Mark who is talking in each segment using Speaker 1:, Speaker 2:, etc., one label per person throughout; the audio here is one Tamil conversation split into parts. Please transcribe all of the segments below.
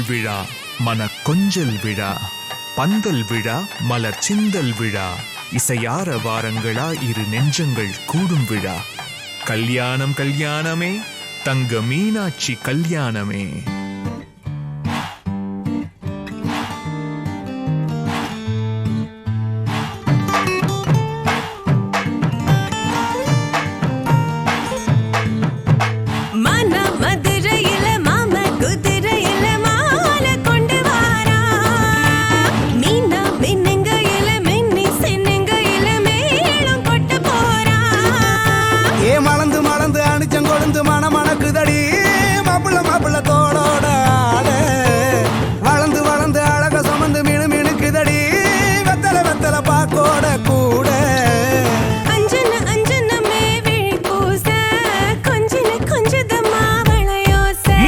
Speaker 1: விழா மன கொஞ்சல் விழா பந்தல் விழா மலர் சிந்தல் விழா இசையார வாரங்களா இரு நெஞ்சங்கள் கூடும் விழா கல்யாணம் கல்யாணமே தங்க மீனாட்சி கல்யாணமே.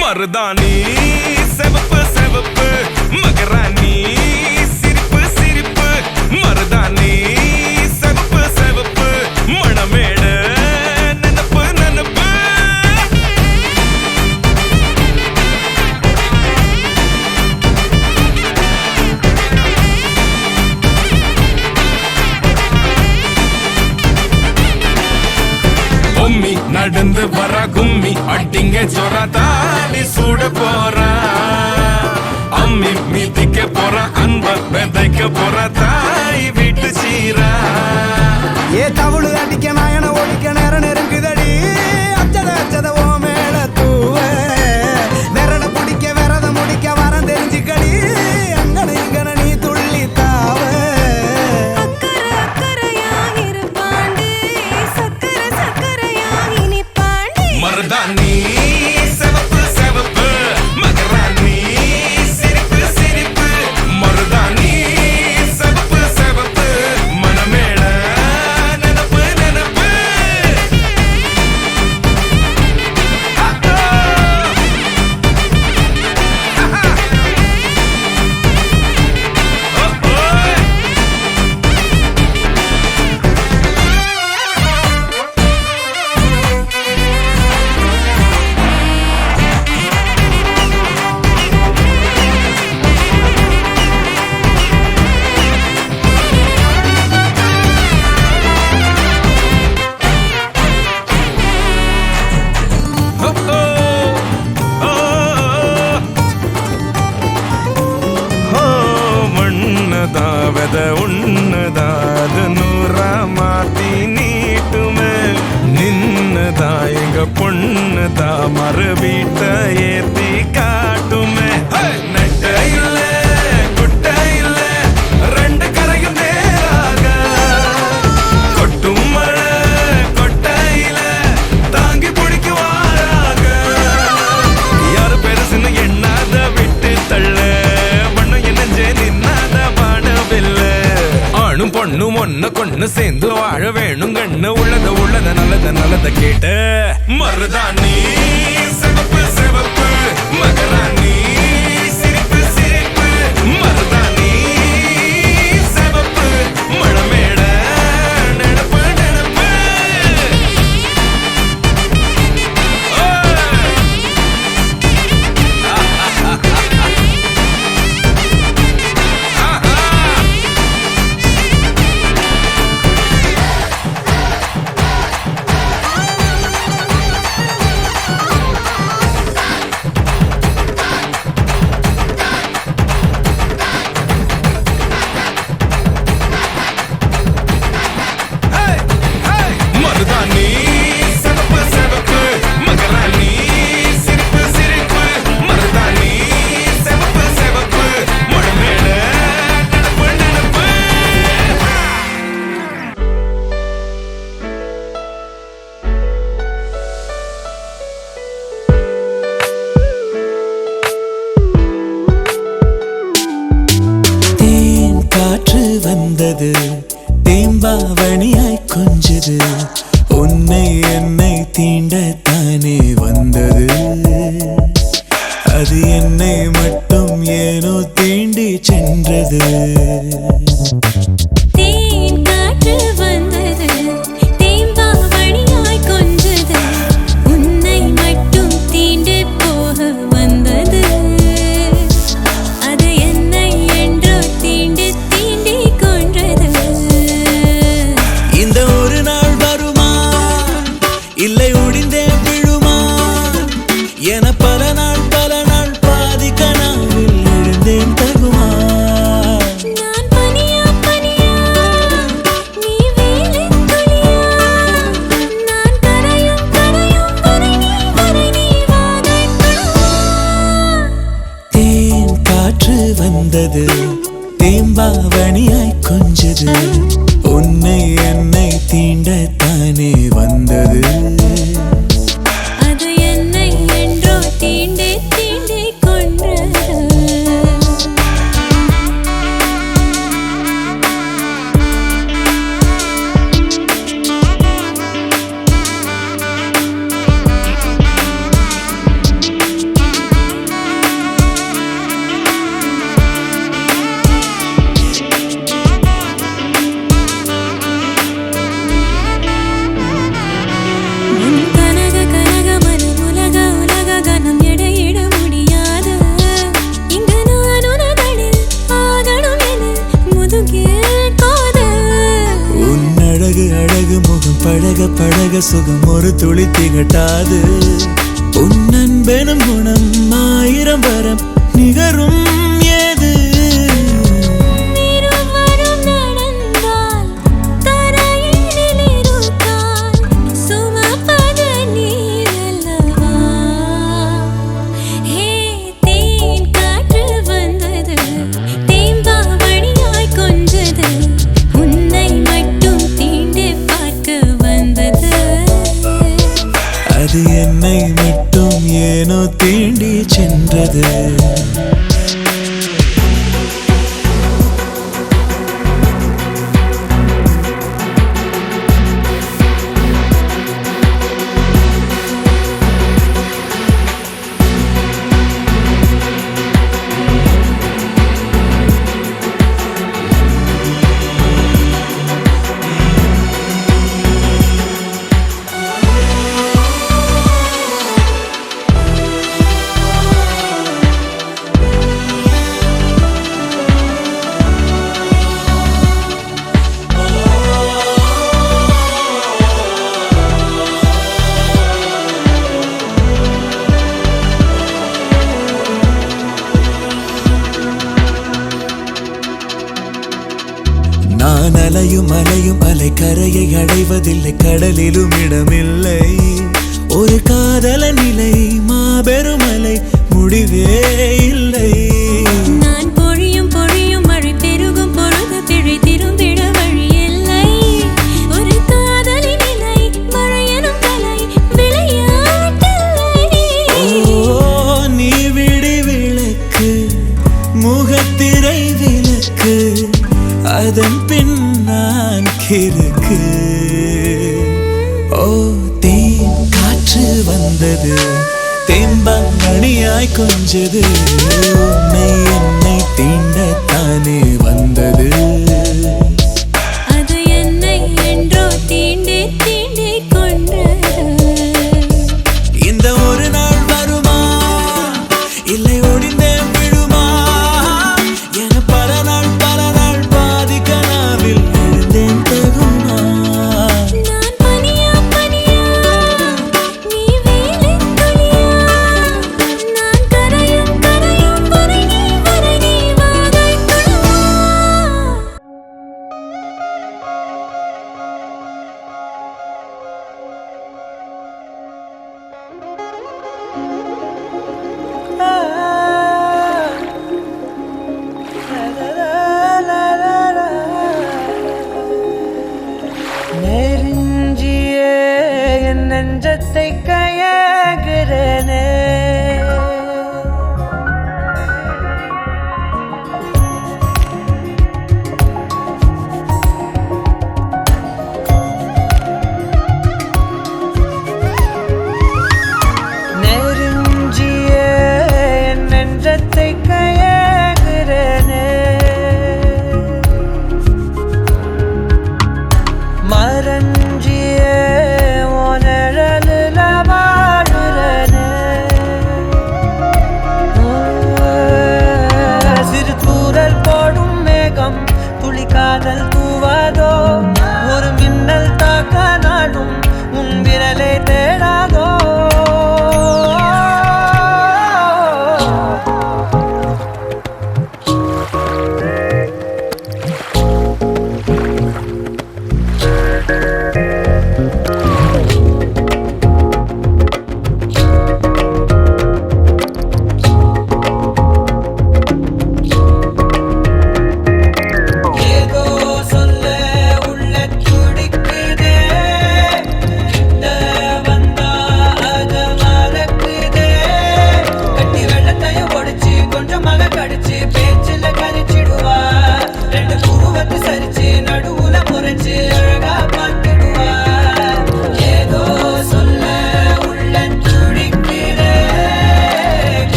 Speaker 2: மருதாணி செவப்பு செவப்பு மகராணி சிரிப்பு சிரிப்பு மருதாணி செவப்பு செவப்பு மணமேட நனப்பு நனப்பு. பொம்மி நடந்து வர கும்மி அட்டிங்க ஜொரா தாடி சூட போறா அம்மி மீதிக்க போற அன்ப விதைக்க போற தாய் வீட்டு சீரா.
Speaker 3: ஏ தவுளு அடிக்க நாயன ஒழிக்க நேரம் நெருங்குதடி அச்சத அச்சத ஓ மேல தூவ விரட பிடிக்க விரத முடிக்க வரம் தெரிஞ்சுக்கடி அங்கன இங்கன நீ துள்ளி தாவ.
Speaker 2: மருதாணி செவப்பு செவப்பு மகராணி சிரிப்பு சிரிப்பு மருதாணி செவப்பு செவப்பு மணமேட நனப்பு நனப்பு. மண்ணதாவத உன்னதாத நூறா மாத்தி நீட்டுமே நின்னதா எங்க பொண்ணுதா மறு வீட்ட ஏத்தி காட்டுமே. நெட்ட இல்ல குட்ட இல்ல ரெண்டு கரையும் நேராக கொட்டும் மழை கொட்டையில தாங்கி பிடிக்குவாராக யாரு பெருசுன்னு எண்ணாத விட்டு தள்ள ஆணும் பொண்ணும் ஒன்ன கொண்டு சேர்ந்து வாழ வேணும் கண்ணு உள்ளத உள்ளத நல்லத நல்லத கேட்ட மருதாணி சிவப்பு சிவப்பு மகராணி சிரிப்பு சிரிப்பு மருதாணி சிவப்பு மணமேட நனப்பு நனப்பு. மருதாணி செவப்பு செவப்பு மகராணி சிரிப்பு சிரிப்பு மருதாணி செவப்பு செவப்பு மணமேட நனப்பு நனப்பு.
Speaker 4: தேன் காற்று வந்தது தேம்பாவணியாய் கொஞ்சது உன்னை என்னை தீண்டத்தானே வந்தது அது என்னை மட்டும் ஏனோ தீண்டி சென்றது. தேம்பாவணியாய் கொஞ்சது உன்னை என்னை தீண்டத்தானே வந்தது.
Speaker 5: அது என்னை என்றோ தீண்டே தீண்டே கொன்றது. கனக கனக மனம் உலக உலக கனம் எடையிட முடியாது. இங்கு நான் உனதனில் ஆகணும் என முதுகில் கோது.
Speaker 4: உன் அழகு அழகு முகம் பழக பழக சுகம் ஒரு துளி திகட்டாது. உன் அன்பெனும் குணம் ஆயிரம் வரம் நிகரும் ஏது.
Speaker 5: இருவரும் நடந்தால் தரையினில் இருக்கால் சுமப்பது நீரல்லவா. ஹே தேன் காற்று வந்தது தேம்பாவணியாய் கொஞ்சது உன்னை மட்டும் தீண்டே பார்க்க வந்தது.
Speaker 4: அது என்னை மட்டும் ஏனோ தீண்டி சென்றது. நான் அலையும் அலையும் அலை கரையை அடைவதில்லை, கடலிலும் இடமில்லை. ஒரு காதல நிலை மாபெரும் அலை முடிவே இல்லை.
Speaker 5: நான் பொழியும் பொழியும் மழை பெருகும் பொழுது பிழை திரும்பிட வழி இல்லை. ஒரு காதலின் நிலை மழையெனும் கலை விளையாட்டில்லை.
Speaker 4: ஓ நீ விடி விளக்கு முகத்திரை விளக்கு அதன் பின் நான் கிறுக்கு. ஓ தேன் காற்று வந்தது தேம்பாவணியாய் கொஞ்சது உன்னை என்னை தீண்டத்தானே வந்தது.
Speaker 5: அது என்னை என்றோ தீண்டே தீண்டே கொன்றது.
Speaker 4: இந்த ஒரு நாள் வருமா இல்லை ஒடிந்தே விழுமா என பல நாள் பாதி கனாவில் எழுந்தேன் தகுமா.
Speaker 5: நான் பனியா பனியா நீ வேலித் துளியா. நான் கரையும் கரையும் பொறை நீ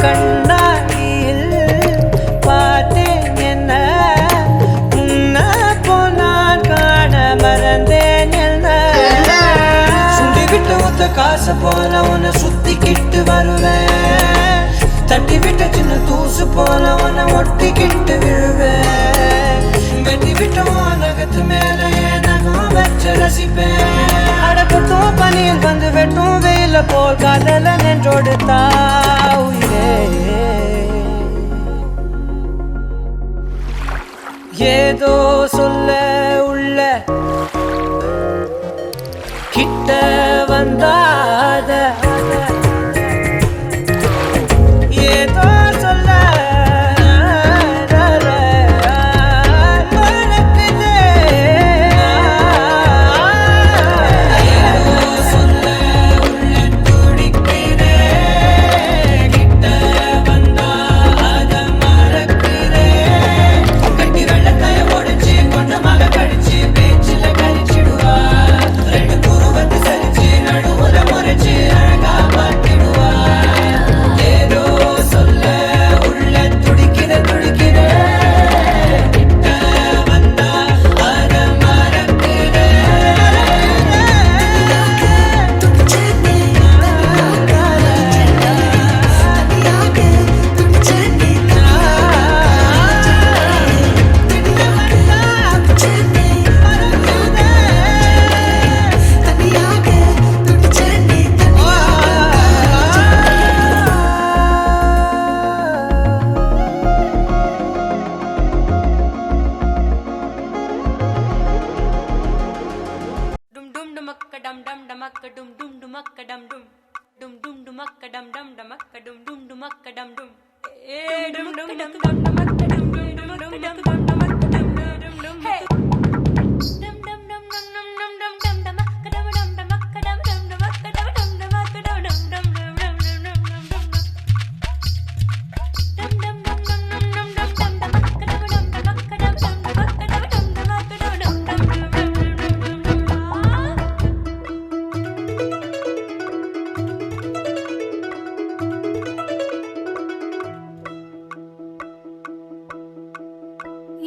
Speaker 6: கண்ணாடியில் பார்த்தேன் என்ன உன்ன போனான் காண மறந்தேன் என்ன சுண்டி விட்டு ஒத்த காசு போல உன்னை சுத்திக்கிட்டு வருவேன் தட்டி விட்ட சின்ன தூசு போல உன்னை ஒட்டிக்கிட்டு விழுவேன் வெட்டி விட்ட நகத்து மேல நகம் வச்சு ரசிப்பேன் அடப்பட்டும் பனியில் வந்து வெட்டும் வெயில போல் காதல நின்றோடு தாவுயிரே ஏதோ சொல்ல உள்ள கிட்ட வந்தாத ஏதோ சொல்ல மறக்குதே. ஏதோ சொல்ல உள்ள துடிக்கிறேன். கிட்ட வந்தா அத மறக்கிறேன். கட்டி வெள்ளத்தைய ஒடிச்சு கொஞ்சமாக கடிச்சு பேச்சில கழிச்சிடுவா ரெண்டு குருவத்து சரிச்சு நடுவுல முறைச்சு அழகா பார்த்திடுவா ஏதோ சொல்ல உள்ள துடிக்கிற கிட்ட வந்தா அத
Speaker 5: Dum dum dumakka dum dum dumakka dum dum dumakka dum dum dum dum dumakka dum dum dumakka dum dum dumakka dum dum dum dum dumakka dum dum dumakka dum dum dumakka dum dum hey dum dum dum dum dum dum dum dum dumakka dum dum dumakka dum dum dumakka dum dum dumakka dum dum dum dum dum dum dum dum dum dum dum dum dum dum dumakka dum dum dumakka dum dum dumakka dum dum dumakka dum dum dum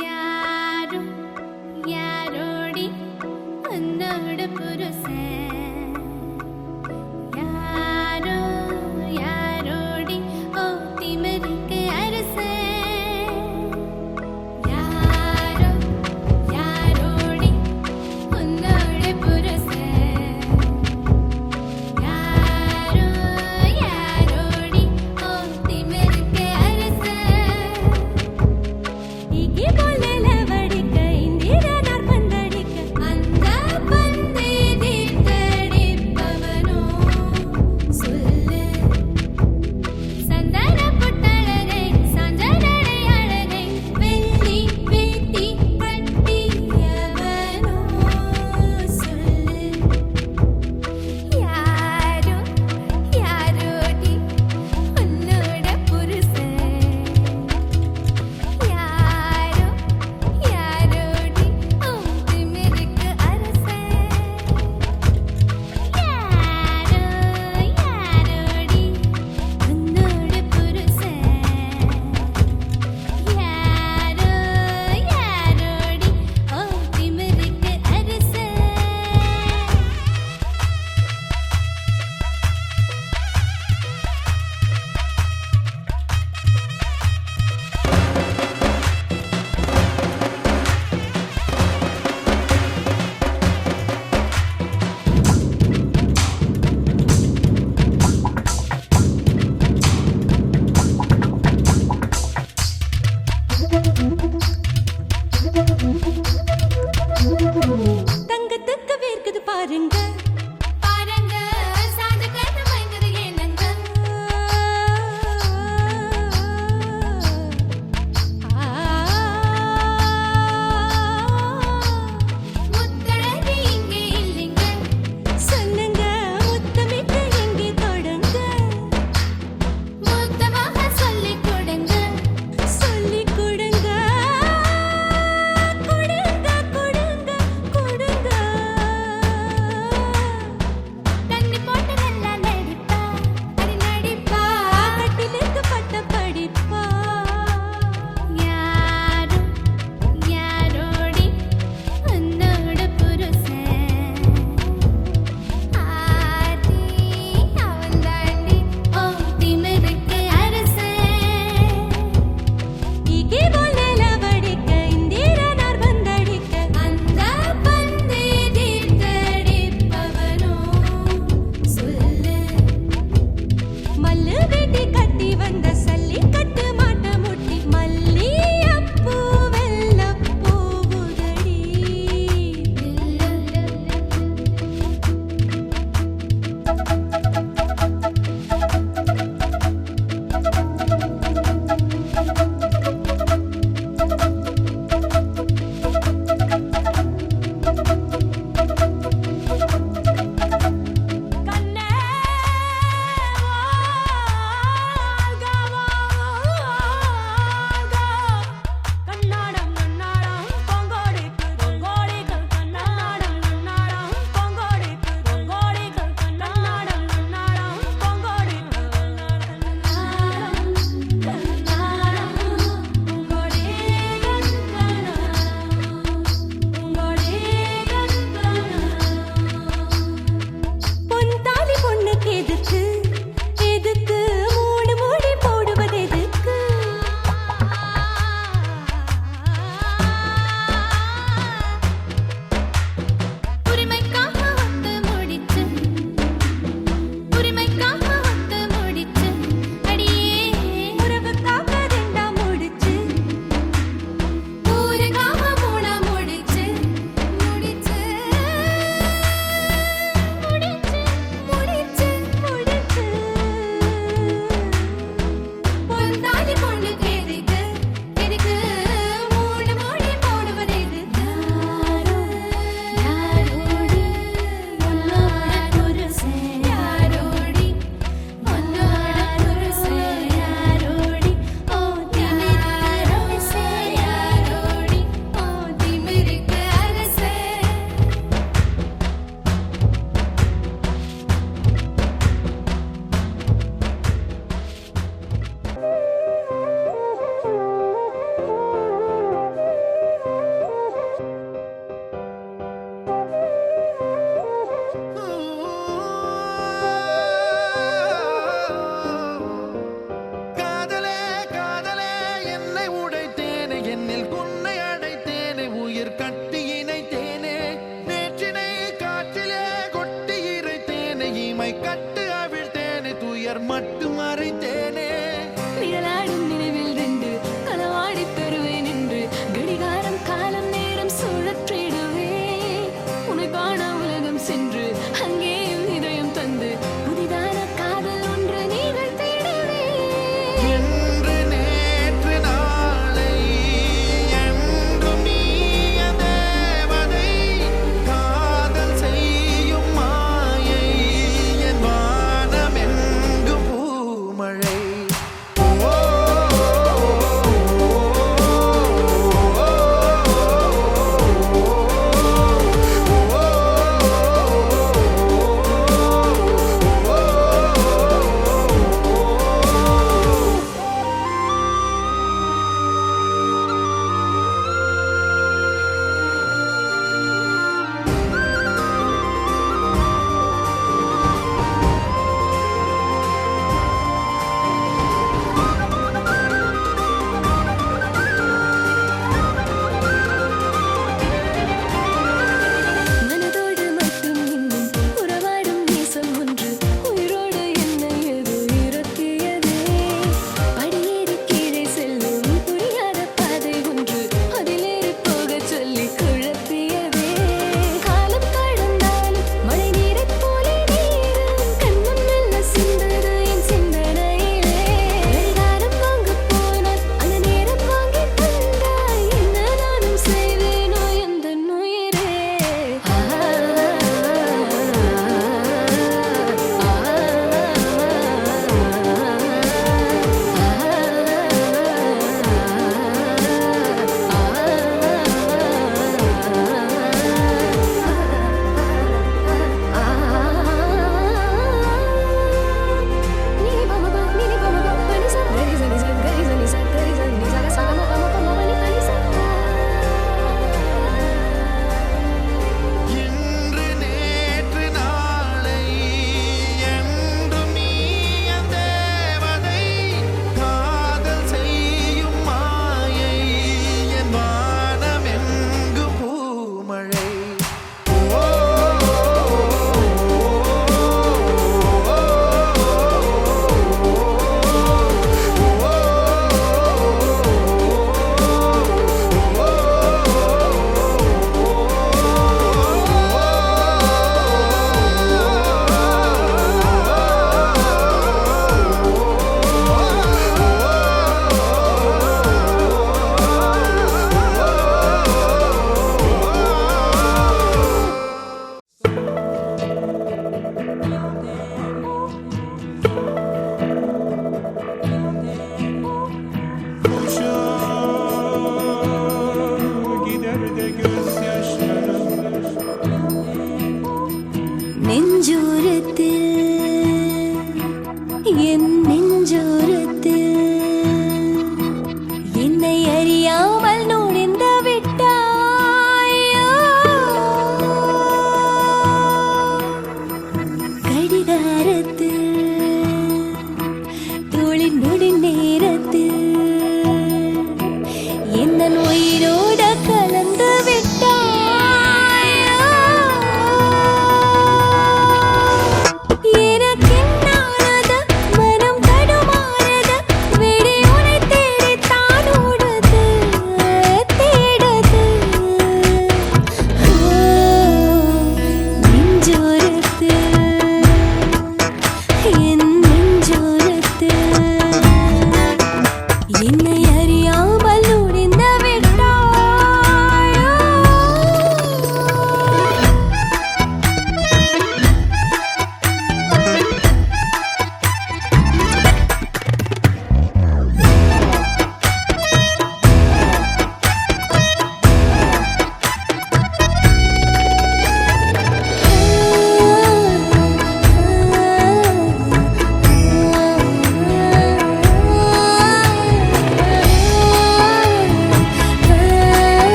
Speaker 5: யாரும்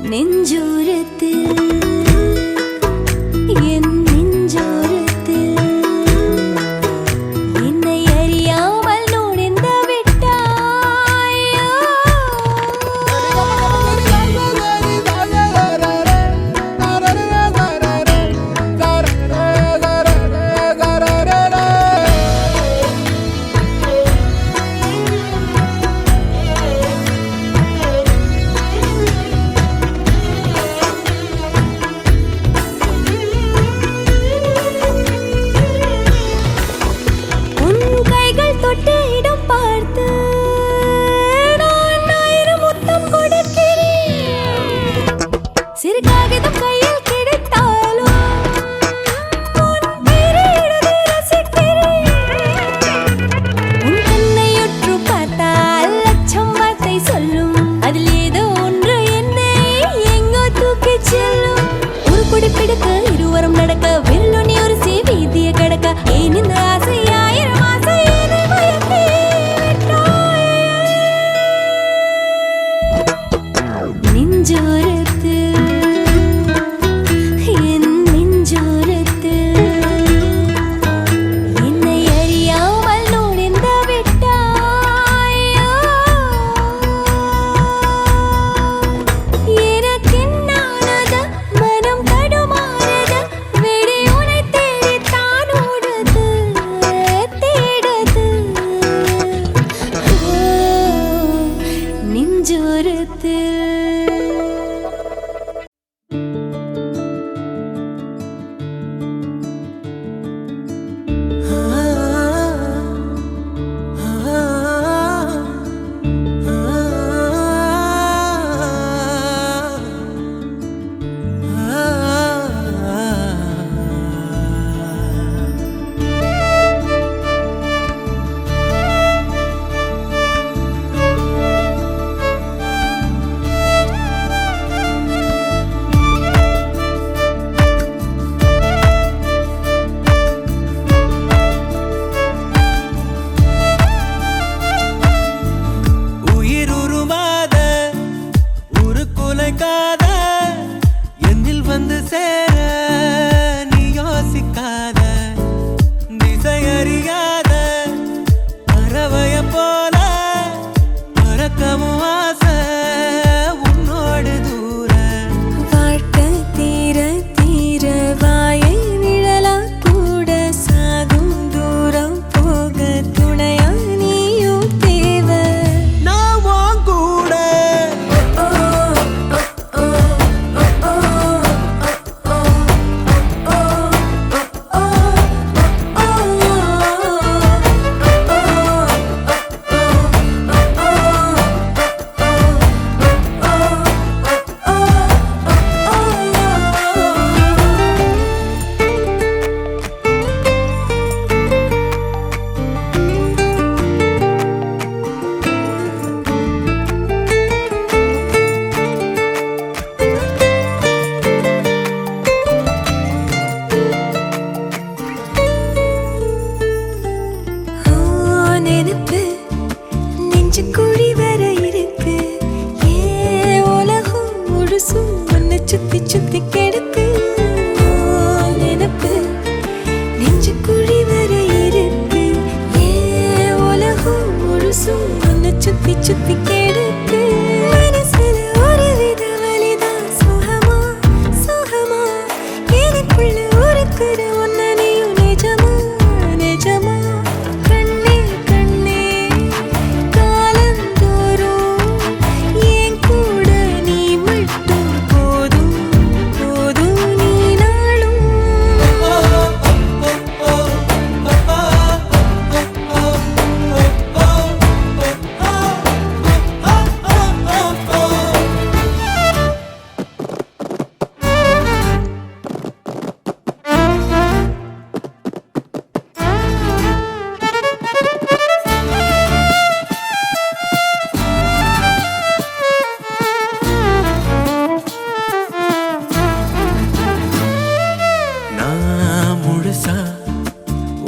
Speaker 7: நெஞ்சோரத்தில் என் நெஞ்சோரத்தில் என்னை அறியாமல் நுழைந்து விட்டாயோ. உன் கைகள் தொட்ட இடம் பார்த்து நான் 1000 முத்தம் கொடுக்கிறேன். சிறு காகிதம் கையில் கிடைத்தாலும் உன் பெயரை எழுதி ரசிக்கிறேன். உன் கண்ணையுற்று பார்த்தால் லட்சம் வார்த்தை சொல்லும். அதில் ஏதோ ஒன்று என்னை எங்கோ தூக்கிச் செல்லும். ஒரு குடி பிடிக்க இருவரும் நடக்க வில்லுனி ஒரு வீதியை கடக்க ஏன் இந்த ஆசை 1000 ஆசை என்னை மயக்கி விட்டாய். நெஞ்சோரத்தில் என் நெஞ்சோரத்தில் என்னை அறியாமல் நுழைந்து விட்டாயோ. எனக்கென்னானது மனம் தடுமாறுது. விடை உனை தேடித்தான் ஓடுது தேடுது. ஓ, நெஞ்சோரத்தில்
Speaker 4: உயிர் உருமாத ஒரு குலைக்காத என்னில் வந்து சேர நீ யோசிக்காத திசை அறியாத பறவைய போல பறக்கவும் ஆசை உன்னோடு தூர.
Speaker 7: வாழ்க்கை தீர தீர வாயை நிழலா கூட சாகும் தூரம் போக துணையா நீயும் தேவை.
Speaker 4: நான் உன் கூட
Speaker 7: நினைப்பு நெஞ்சு குழி வர இருக்கு. ஏ உலகம் முழுசும் உன்னை சுத்தி சுத்தி கெடுக்கு. நினைப்பு நெஞ்சு குழி வர இருக்கு. ஏ உலகம் முழுசும் உன்னை சுத்தி சுத்தி கெடுக்கு. மனசுல ஒரு வித வலிதான் சுகமா சுகமா எனக்குள்ள ஒருக்குற உன்னை நீயும் நிஜமா நிஜமா. கண்ணே கண்ணே காலந்தோறும் என் கூட நீ மட்டும் போதும் போதும் நீ நாளும்.
Speaker 4: நான் முழுசா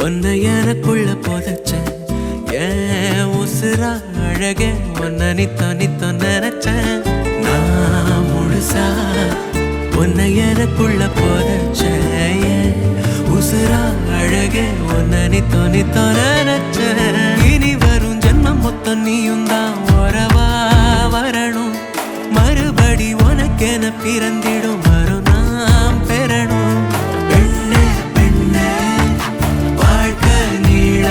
Speaker 4: உன்னை எனக்குள்ள புதைச்ச ஏன் உசுரா அழகே உன்னை நித்தோ நித்தோ நினைச்சேன். நான் முழுசா உன்னை எனக்குள்ள போதச்ச உசுரா அழகே உன்னை நித்தோ நித்தோ நினைச்ச இனி வரும் ஜென்மம் மொத்தம் நீயும் தான் உறவா வரணும் மறுபடி உனக்கென பிறந்திடும் வரும் நாம் பெறணும் பெண்ணே பெண்ணே வாழ்க்கை நீள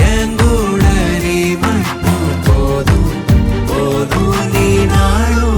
Speaker 4: எங்கூட நீ மட்டும் போதும் போதும் நீ நாளும்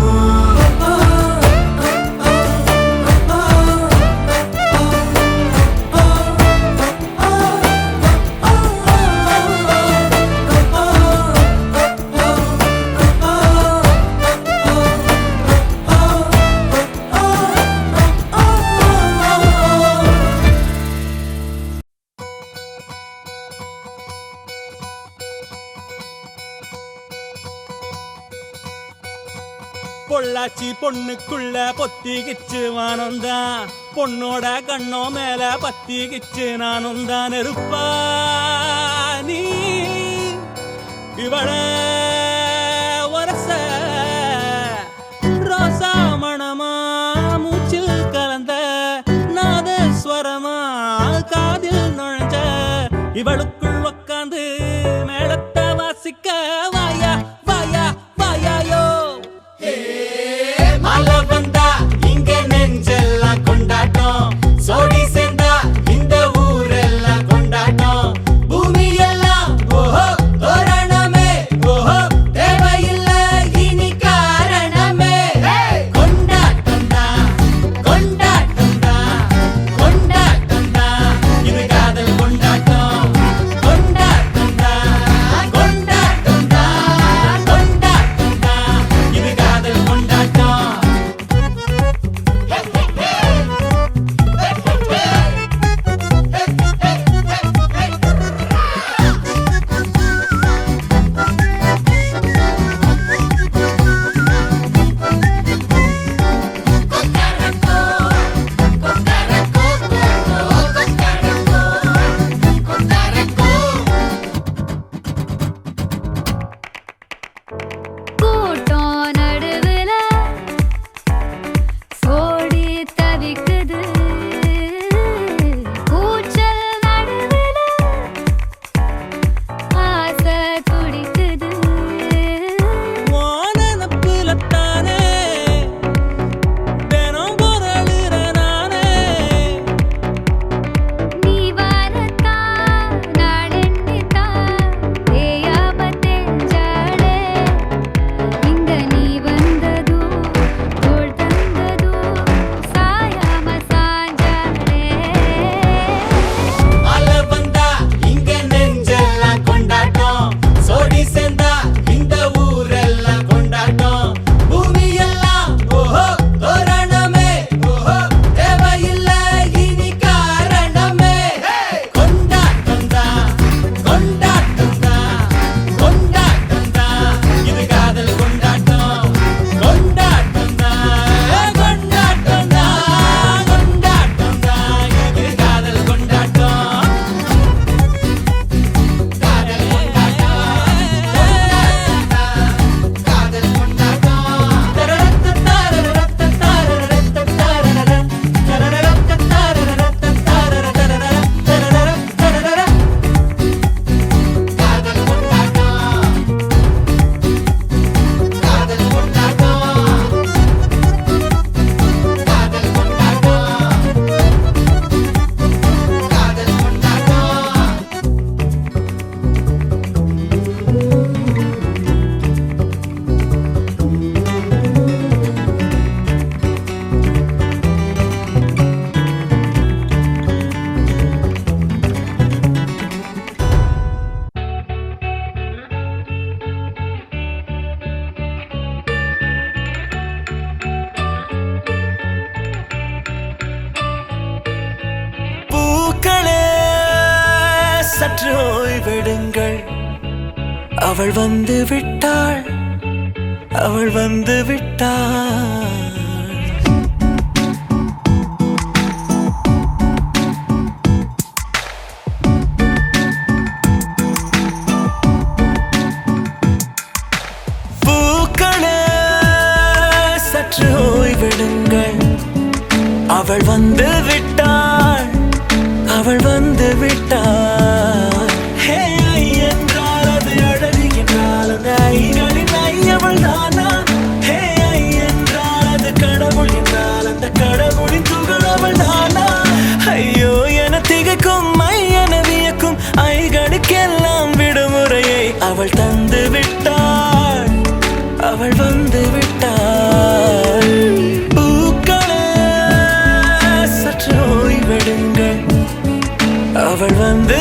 Speaker 8: பொள்ளாச்சி பொண்ணுக்குள்ள பொத்திக்கிச்சு வானந்தான் பொண்ணோட கண்ணோ மேல பத்திக்கிச்சு நானும் தான் இருப்பா நீ இவள வரச ரோசா மணமா மூச்சில் கலந்த நாதஸ்வரமா காதில் நுழைஞ்ச இவளுக்குள் உக்காந்து மேளத்தை வாசிக்க வாயா வாயா வாயாயோ
Speaker 6: மழை வந்தா இங்க நெஞ்செல்லாம் கொண்டாட்டம் சோடி சேர்ந்தா இந்த ஊரெல்லாம் கொண்டாட்டம் பூமி எல்லாம் ஓஹோ தோரணமே ஓஹோ தேவையில்லை இனி காரணமே கொண்டாட்டம் தான் கொண்டாட்டம் தான் கொண்டாட்டம் தான் இது காதல் கொண்டாட்டம் கொண்டாட்டம் தான் கொண்டாட்டம் தான் கொண்டாட்டம் தான் இது காதல் கொண்டாட்டம்
Speaker 7: கூட்டம் நடுவுல சோடி தவிக்குது கூச்சல் நடுவுல ஆசை துடிக்குது
Speaker 8: வானப்புலத்தானே தினம் பொருளுற நானே
Speaker 7: நீ வரத்தான் நாளெண்ணித்தான் தேயாம தெஞ்சாளே இங்க நீ வந்ததோ தோள் தந்ததோ சாயாம சாஞ்சாளே
Speaker 6: மழை வந்தா இங்க நெஞ்செல்லாம் கொண்டாட்டம் சோடி சேர்ந்தா இந்த ஊரெல்லாம் கொண்டாட்டம் பூமி எல்லாம் ஓஹோ தோரணமே ஓஹோ தேவையில்லை இனி காரணமே கொண்டாட்டம் தான் கொண்டாட்டம் தான் கொண்டாட்டம் தான் இது காதல் கொண்டாட்டம் கொண்டாட்டம் தான் கொண்டாட்டம் தான் கொண்டாட்டம் தான் இது காதல் கொண்டாட்டம் காதல்
Speaker 4: பூக்களே சற்று ஓய்வெடுங்கள் அவள் வந்து விட்டாள் அவள் வந்து விட்டாள் பூக்களே சற்று ஓய்வெடுங்கள் அவள் வந்து விட்டாள், அவள் வந்து விட்டாள். ஹே ஐ என்றால் அது அழகு என்றால் அந்த ஐகளின் ஐ அவள் தானா? ஹே ஐ என்றால் அது கடவுள் என்றால் அந்த கடவுளின் துகள் அவள் தானா? ஐயோ என திகைக்கும் ஐ என வியக்கும் ஐகளுக்கெல்லாம் விடுமுறையை அவள் தந்து விட்டாள், அவள் வந்து விட்டாள். பூக்களே சற்று ஓய்வெடுங்கள், அவள் வந்து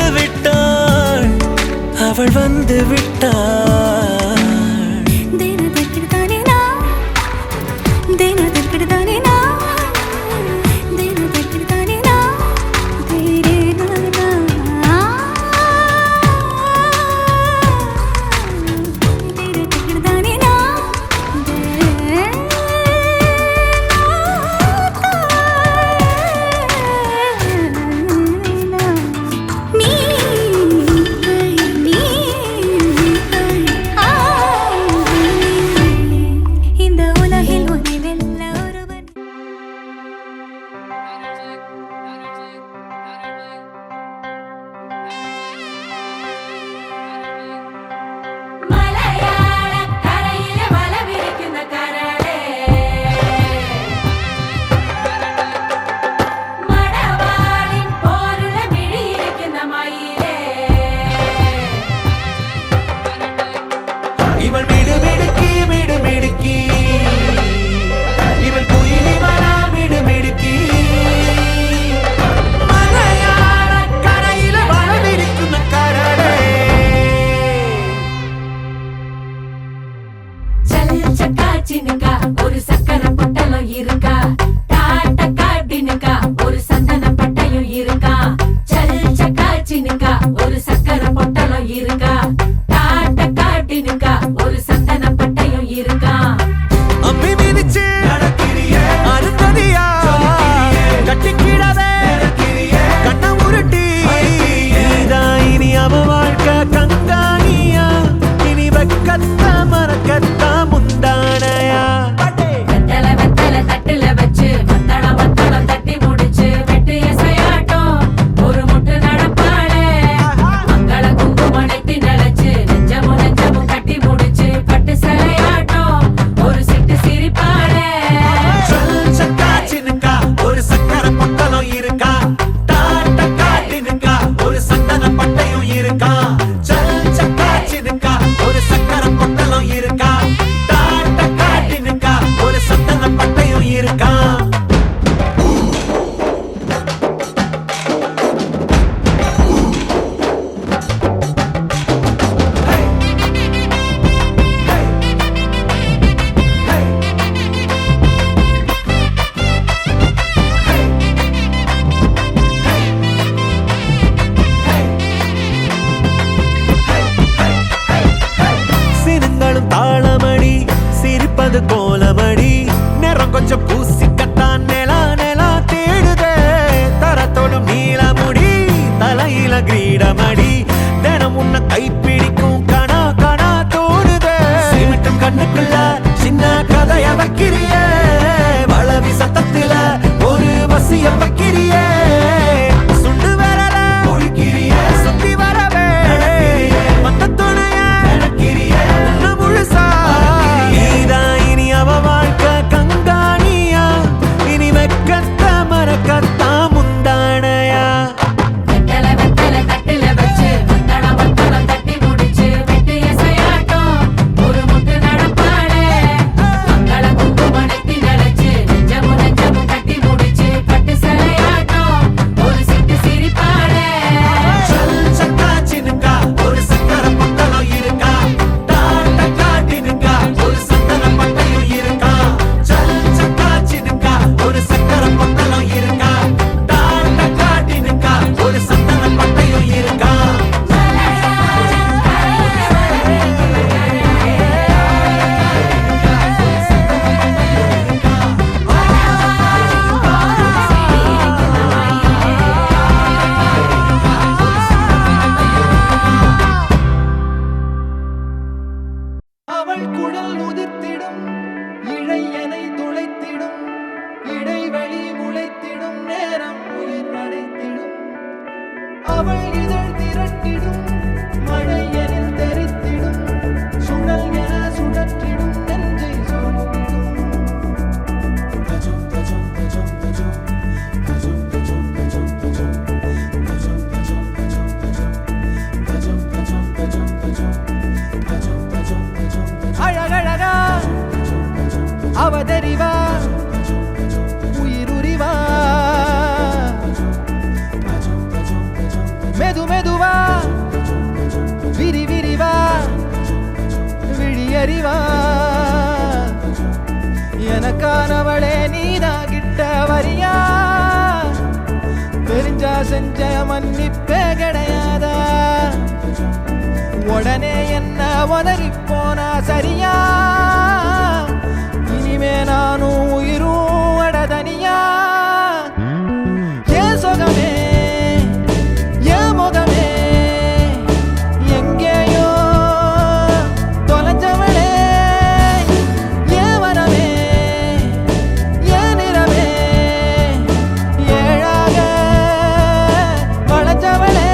Speaker 3: எனக்கானவளே நீதான் கிட்ட வரியா தெரிஞ்சா செஞ்ச மன்னிப்பே கிடையாதா உடனே என்ன உதறி போனா சரியா இனிமே நானும் உயிரும் அடதனியா ஏன் சுகமே ஏன் முகமே எங்கேயோ தொலைஞ்சவளே ஏன் வரவே ஏன் நிறவே ஏழாக வளைஞ்சவளே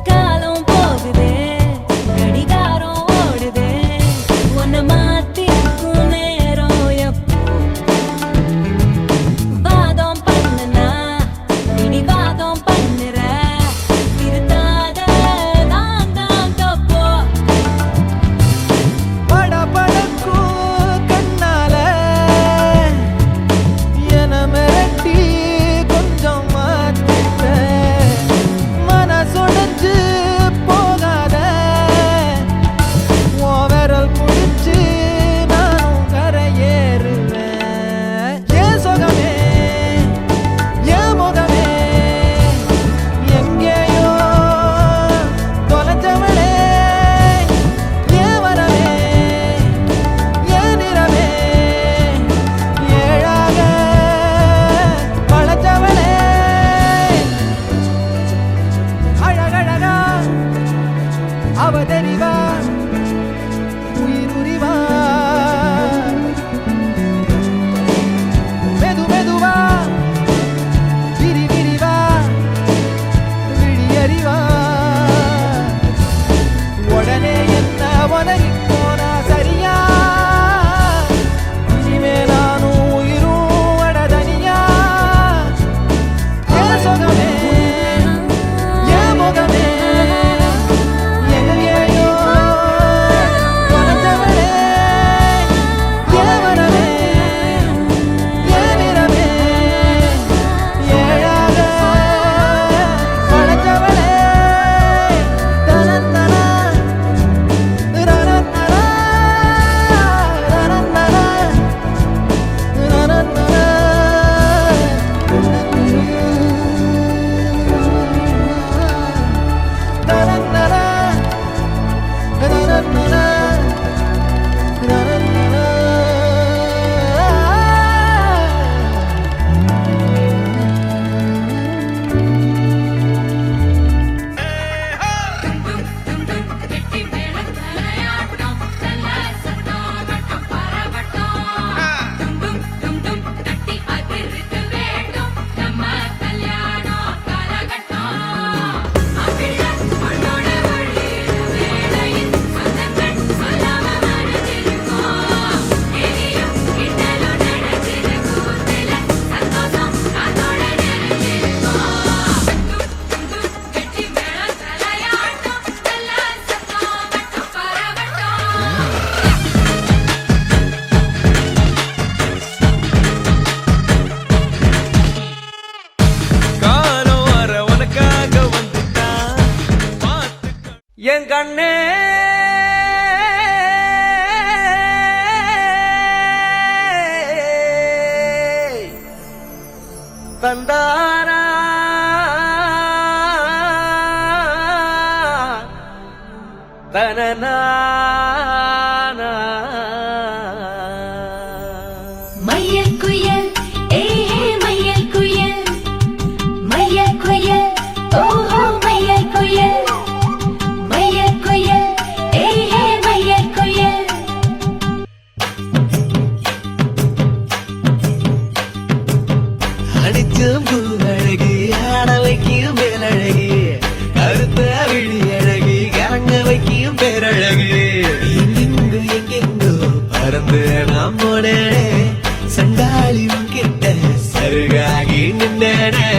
Speaker 7: காலம் போகுதே கடிகாரம் ஓடுதே உன்னை மாத்திக்கும் நேரம் எப்போ வாதம் பண்ணுனா பிடிவாதம் பண்ணுற திருத்தாத நான் தான் தப்போ
Speaker 3: படபடக்கும் கண்ணால என மிரட்டி கொஞ்சம் மாத்திட்ட மனசுடைஞ்சு போகாத உன் விரல் பிடிச்சு நானும் கரையேறுவேன் ஏன் சுகமே ஏன் முகமே எங்கேயோ தொலைஞ்சவளே ஏன் வரவே ஏன் நிறவே ஏழாக வளைஞ்சவளே அழகழகா அவதறிவா உயிருரிவா மெது மெதுவா விரி விரிவா விழியறிவா உடனே என்ன உதறி போனா சரியா இனிமே நானும் உயிரும் அடதனியா ஏன் சுகமே ஏன் முகமே எங்கேயோ தொலைஞ்சவளே ஏன் வரவே ஏன் நிறவே ஏழாக வளைஞ்சவளே தனத்தனா ரனத்தனா ரனத்தனா ரனத்தனா ரனத்தனா ரனத்தனா
Speaker 5: கெட்டி மேளம் தலையாட்டம் நல்ல சத்தம் வட்டம் பரவட்டம் டும் டும் டும் தட்டி அதிர்த்து வேண்டும் நம்ம கல்யாணம் காலகட்டம் அபிள்ள பொண்ணோட வழியில் வேளையில் சொந்தங்கள் சொல்லாம மறைஞ்சிருக்கோம் எரியும் கிண்டலும் நடக்கிற கூத்துல சந்தோஷம் அதோட நிறைஞ்சிருக்கோம் கெட்டி மேளம் தலையாட்டம் நல்ல சத்தம் வட்டம் பரவட்டம்
Speaker 4: காலம் வர உனக்காக வந்துட்டான் பார்த்துக்க என் கண்ணே தந்தாரா தனனா
Speaker 7: மையல் குயில் ஏஹே மையல் குயில் மையல் குயில் ஓஹோ மையல் குயில் ஏஹே மையல் குயில்
Speaker 4: அடிச்சும் பூவழகி ஆட வைக்கும் மேலழகி கருத்த விழி அழகி கரங்க வைக்கும் பேரழகி எங்கெங்கு எங்கெங்கோ பறந்து நாம் போனேனே சண்டாளி கிட்ட சருகாகி நின்றேனே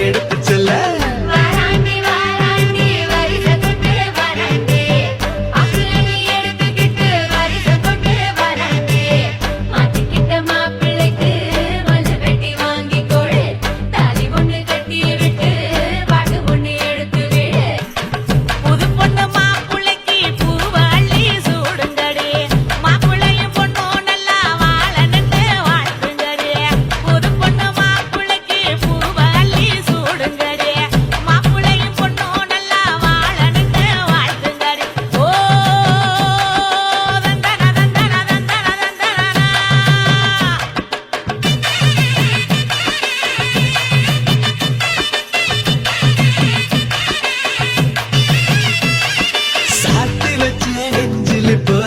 Speaker 4: எடுத்து செல்ல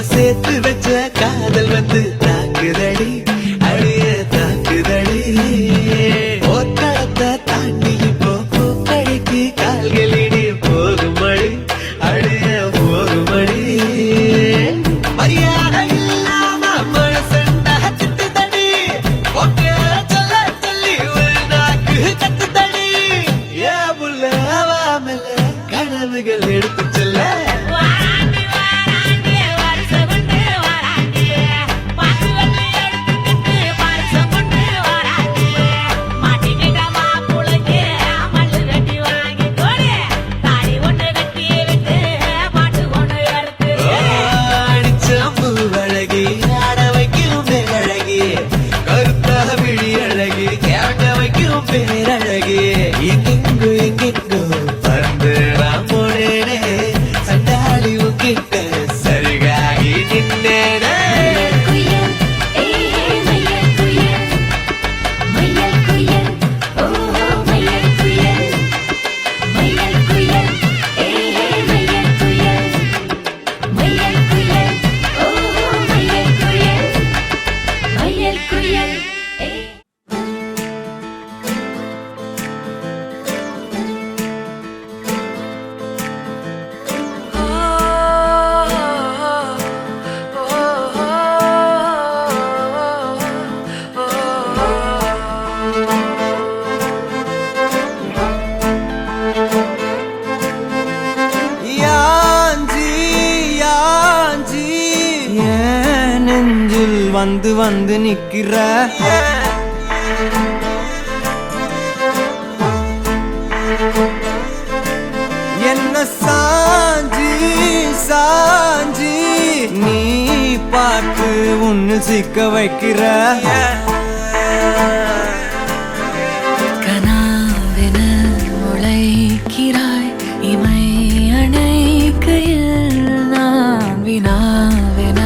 Speaker 4: சேர்த்து வச்ச காதல் வந்து தாக்குதடி அழிய தாக்குதடி போர்க்களத்தை தாண்டி இப்போ பூக்கடைக்கு கால்களிடி போகுமடி அழிய போகுமடி மரியாதை இல்லாம மனசண்டா திட்டுதடி ஓகே சொல்ல சொல்லி ஒரு நாக்கு கத்துதடி ஏ புள்ள வாமல கனவுகள் எடுத்து செல்ல பேரழகே எங்கெங்கோ எங்கெங்கோ பறந்து நான் போனேனே சண்டாளி உங்கிட்ட சரிகாகி நின்னேனே வந்து வந்து நிக்கிற என்ன சாஞ்சி சாஞ்சி நீ பார்த்து உன்னு சிக்க வைக்கிற
Speaker 7: கனாவென முளைக்கிறாய் இமை அணைக்கையில் நான் வினாவென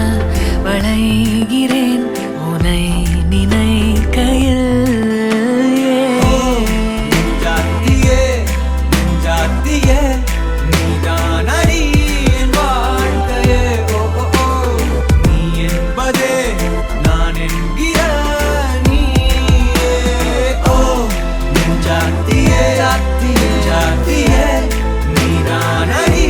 Speaker 7: வளைகிறேன் உனை நினைக்கையில்
Speaker 4: ஜாத்தியே ஜாத்தியே நீதான் அடி என் வாழ்க்கையே ஓ ஓ நீ என்பதே நான் என்கிற நீயே ஓ ஜாத்தியே ஜாத்தியே ஜாத்தியே நீதான் அடி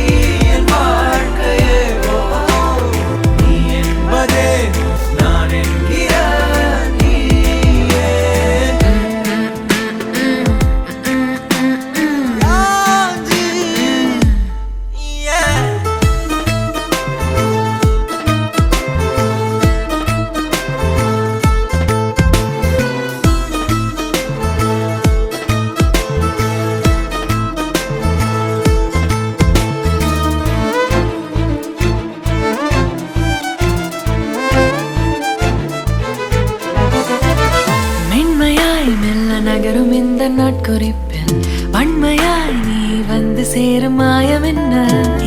Speaker 7: நாட்குறிப்பில் வன்மையாய் நீ வந்து சேரும் மாயம்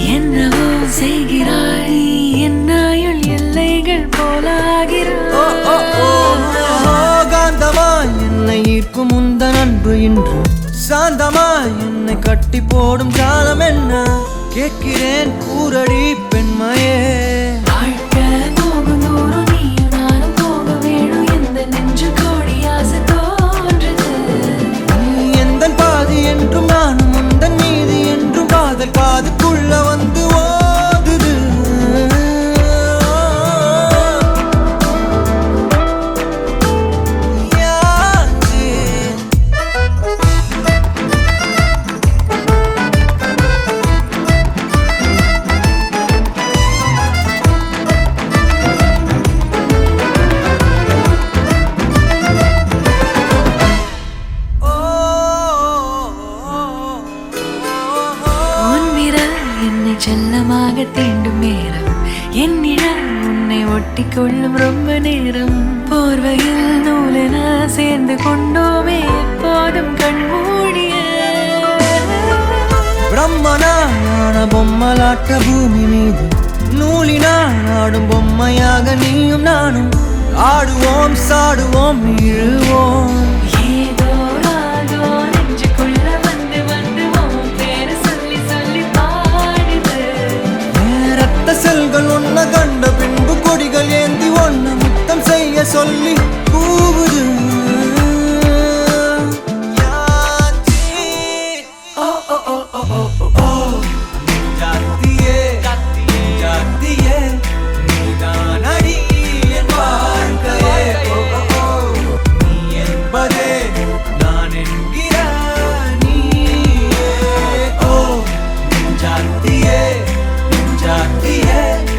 Speaker 7: என்னவோ செய்கிறாய் நீ என்னாயுள் எல்லைகள் போலாகிறாய்
Speaker 9: காந்தமாய் என்னை ஈர்க்கும் உந்தன் அன்பு இன்று சாந்தமாய் என்னை கட்டி போடும் காலம் என்ன கேட்கிறேன் கூரடி பெண்மையே
Speaker 7: வாழ்க்கை போகும் தூரம் நீயும் நானும் போக வேணும் எந்த நெஞ்சு கோடி ஆசை தோன்றுது
Speaker 9: நீ எந்தன் பாதி என்றும் நானும் உந்தன் மீதி என்றும் காதல் காதுக்குள்ள வந்து ஓதுது
Speaker 7: செல்லமாக தீண்டும் நேரம் என் நிழல் உன்னை ஒட்டி கொள்ளும் ரொம்ப நேரம் போர்வையில் நூலென சேர்ந்து கொண்டோமே எப்போதும் கண்மூடிய
Speaker 9: பிரம்மனான பொம்மலாட்ட பூமி மீது நூலினால் ஆடும் பொம்மையாக நீயும் நானும் ஆடுவோம் சாடுவோம் இழுவோம்
Speaker 7: ஏதோ ராகோ நெஞ்சுக்குள்ள வந்து வந்து உன் பேரு சொல்லி சொல்லி பாடுது
Speaker 9: ரத்த செல்கள் ஒன்ன கண்ட பின்பு கொடிகள் ஏந்தி ஒன்ன முத்தம் செய்ய சொல்லி கூவுது
Speaker 10: Gracias.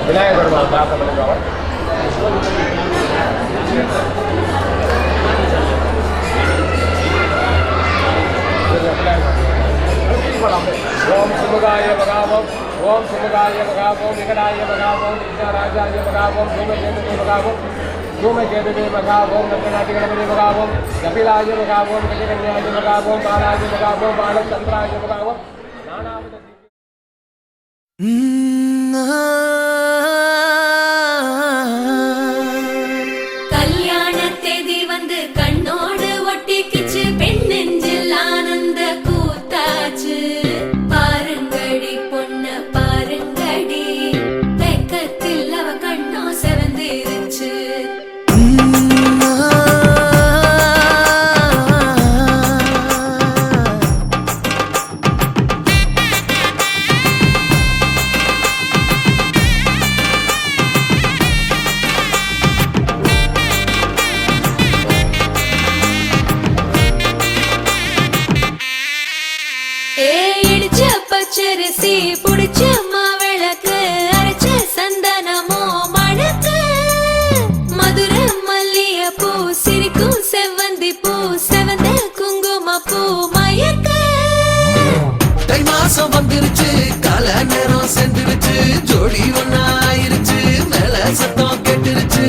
Speaker 10: விநாயகர் பெருமாள் பிரார்த்தனை பண்ணிக்கோங்க. ஓம் சுமுகாய மகாவோம், ஓம் சுமுகாய மகாவோம், விகடாய மகாவோம், விக்னராஜாய மகாவோம், தூமகேதுவே மகாவோம், தூமகேதுவே மகாவோம், நந்தநாட்டி கணபதி மகாவோம், கபிலாய மகாவோம், கஜகன்யாய மகாவோம், பாலாய மகாவோம், பாலச்சந்திராய மகாவோம். நானாவது
Speaker 7: கல்யாண தேதி வந்து கண்ணோடு ஒட்டிக்கிச்சு, பெண் நெஞ்சில் ஆனந்த கூத்தாச்சு. பாருங்கடி பொண்ண பாருங்கடி, வெக்கத்தில் அவ கண்ணோ செவந்திருச்சு. இடிச்ச பச்சரிசி புடிச்ச மாவிளக்கு, அரைச்ச சந்தனமோ மணக்கு. மதுரை மல்லிய பூ சிரிக்கும் செவ்வந்தி பூ, செவந்த குங்கும பூ மயக்க.
Speaker 9: தை மாசம் வந்துருச்சு, கால நேரம் சென்றுருச்சு, ஜோடி ஒன்னாயிருச்சு, மேல சத்தம் கெட்டுருச்சு,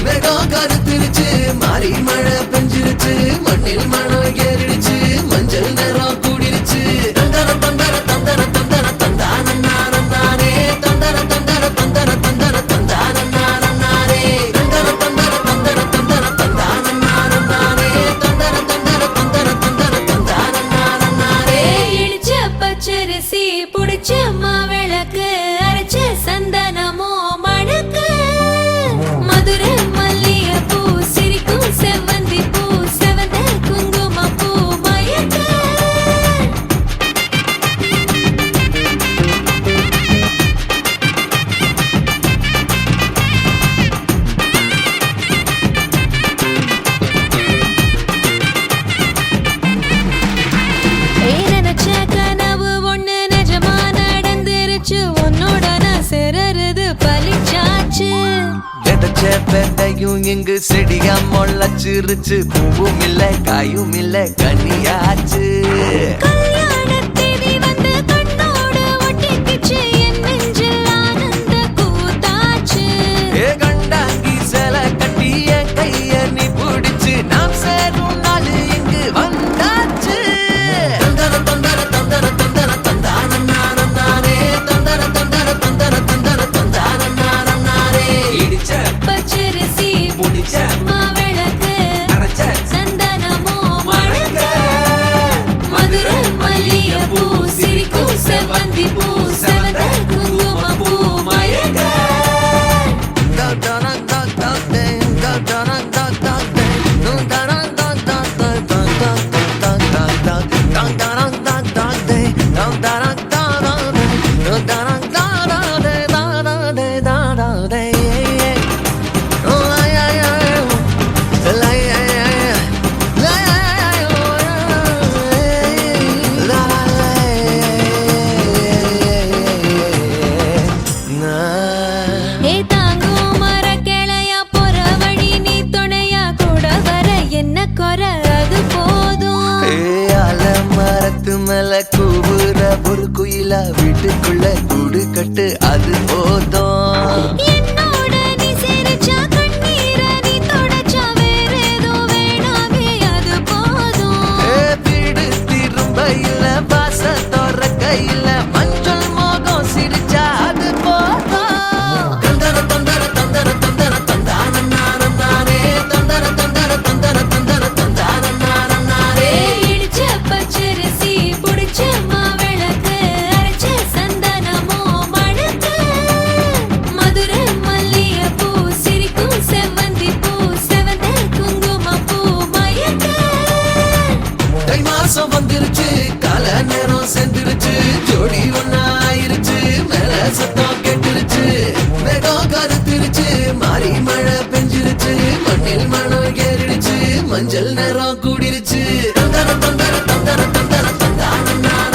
Speaker 9: மேகம் கருத்துருச்சு, மாறி மழை பெஞ்சிருச்சு, மண்ணில் மனம் ஏறிடுச்சு, மஞ்சள் நேரம் கூடிருச்சு. தந்தர தந்தர தந்தர தந்தர தந்தானே, தந்தர தந்தர தந்தர தந்தர தந்தானே, தந்தர தந்தர தந்தர தந்தர தந்தானே, தந்தர தந்தர தந்தர தந்தர தந்தானே.
Speaker 7: இடிச்ச பச்சரிசி புடிச்ச மாவிளக்கு, அரைச்ச சந்தனமோ மணக்கு. மதுரை மல்லிய பூ சிரிக்கும் செவ்வந்தி பூ, செவந்த குங்கும பூ மயக்க. நினைச்ச கனவு ஒண்ணு நிஜமா நடந்துருச்சு, உன்னோட நான் சிறருது பலிச்சாச்சு.
Speaker 9: விதைச்ச பெட்டையும் இங்கு செடியா முளைச்சிருச்சு, பூவும் இல்ல காயும் இல்ல கனியாச்சு.
Speaker 7: கல்யாண தேதி வந்து கண்ணோடு ஒட்டிக்கிச்சு, என் நெஞ்சில் ஆனந்த கூத்தாச்சு.
Speaker 9: ஏ கண்டாங்கி சில கட்டி என் கைய நீ பிடிச்சு, நாம் சேரும் நாள் இங்கு வந்தாச்சு. தந்தர தந்தர தந்தர தந்தர தந்தானே, தந்தர தந்தர தந்தர தந்தர தந்தானே. இடிச்ச
Speaker 7: பச்சரிசி
Speaker 9: புடிச்ச
Speaker 7: மாவிளக்கு,
Speaker 9: அரைச்ச
Speaker 7: சந்தனமோ மணக்க. மதுரை மல்லிய பூ சிரிக்கும் செவ்வந்தி பூ, செவந்த குங்கும பூ மயக்க. ஏ தாங்கும் மரக்கிளையா போற வழி, நீ துணையா கூட வர என்ன குறை, அது போதும்.
Speaker 9: மரத்து மேல கூவுற ஒரு குயிலா, வீட்டுக்குள்ள கூடு கட்டு அது போதும்.
Speaker 7: என்னோட நீ சிரிச்சா கண்ணீர நீ தொடச்சா, வேற ஏதோ வேணாமே அது போதும்.
Speaker 9: வீடு திரும்ப இல்ல, வாச தோற கையில, மஞ்சள் மோகம் சிரிச்சா அது போதும். தந்தர தந்தர தந்தர தந்தர தந்தானே, தந்தர தந்தர தந்தர தந்தர தந்தானே.
Speaker 7: இடிச்ச பச்சரிசி புடிச்ச மாவிளக்கு, அரைச்ச சந்தனமோ மணக்க. மதுரை மல்லிய பூ சிரிக்கும் செவ்வந்தி பூ, செவந்த குங்கும பூ மயக்க.
Speaker 9: தை மாசம் வந்துருச்சு, கால நேரம் சென்றுருச்சு, ஜோடி ஒன்னாயிருச்சு, மேல சத்தம் கெட்டுருச்சு, மேகம் கருத்துருச்சு, மாறி மழை பெஞ்சிருச்சு, மண்ணில் மனம் ஏறிடுச்சு, மஞ்சள் நேரம் கூடிருச்சு. தந்தர தந்தர தந்தர தந்தர தந்தானே.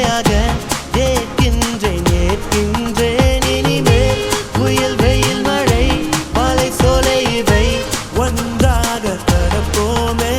Speaker 9: துணையாக ஏற்கின்றேன் ஏற்கின்றேன் இனிமேல் புயல் வெயில் மழை மலை சோலை இவை ஒன்றாக கடப்போமே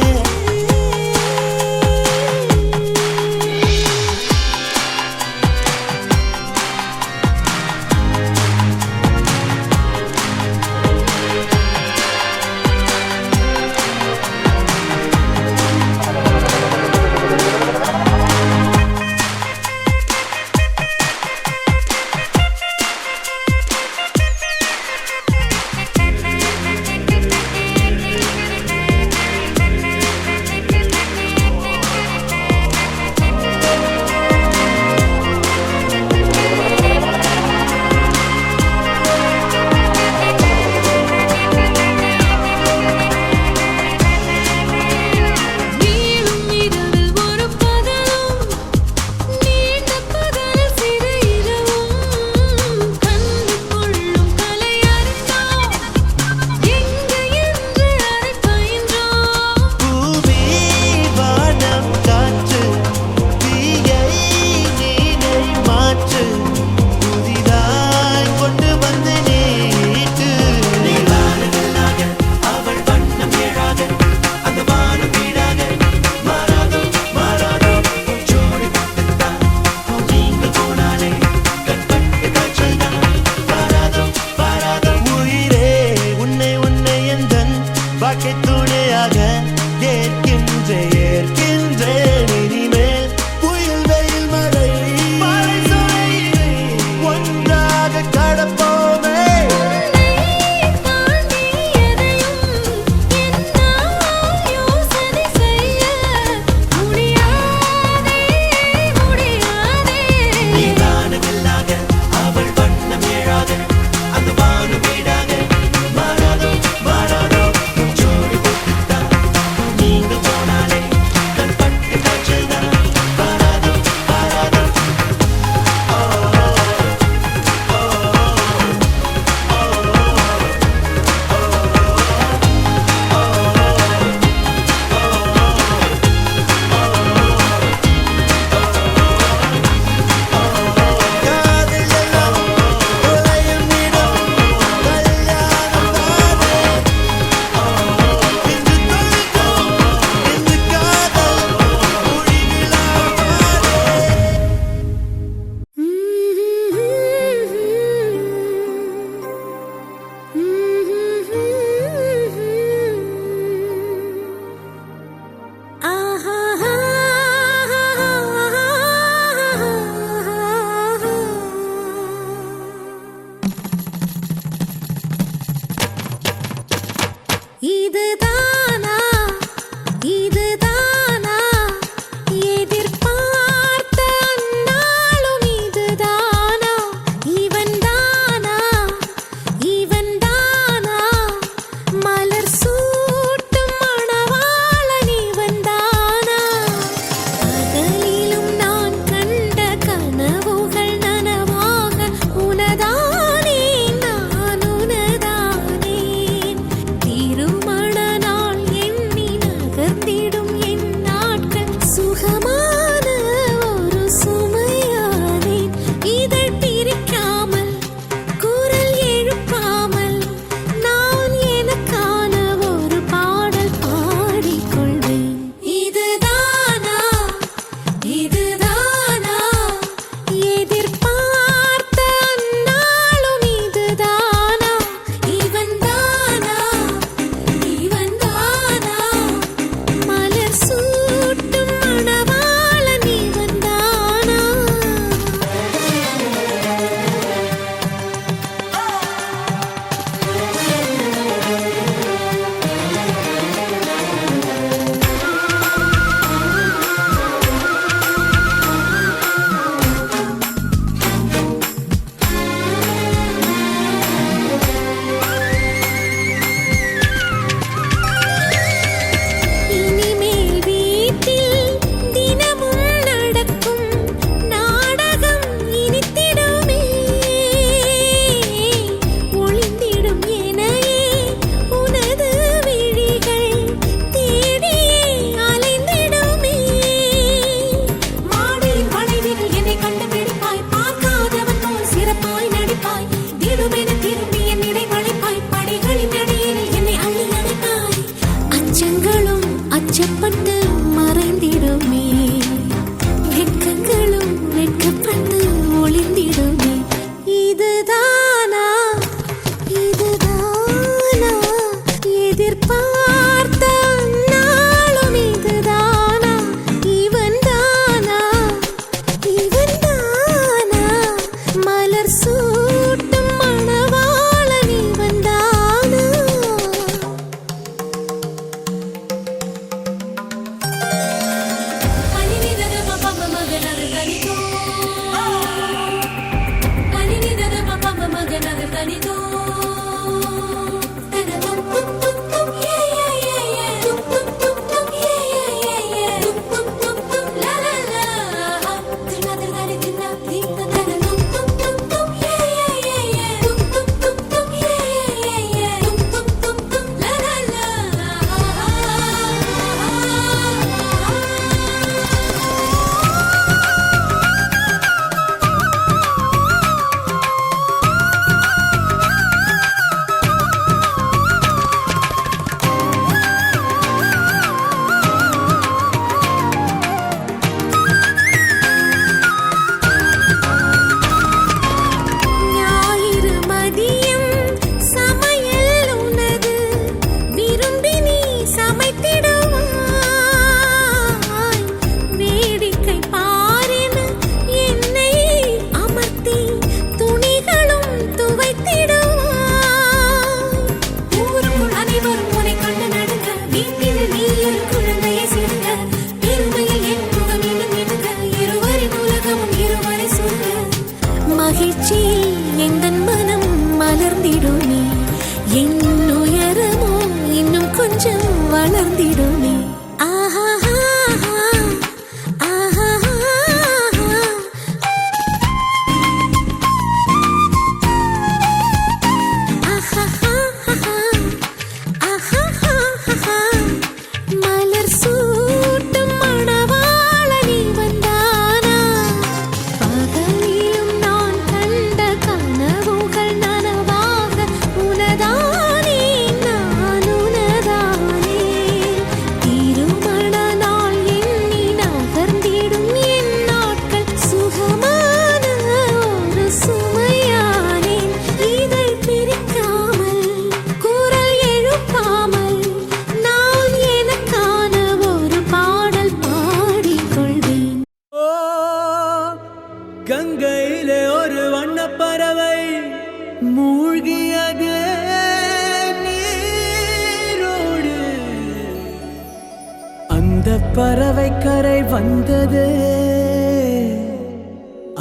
Speaker 4: பறவை கரை வந்தது,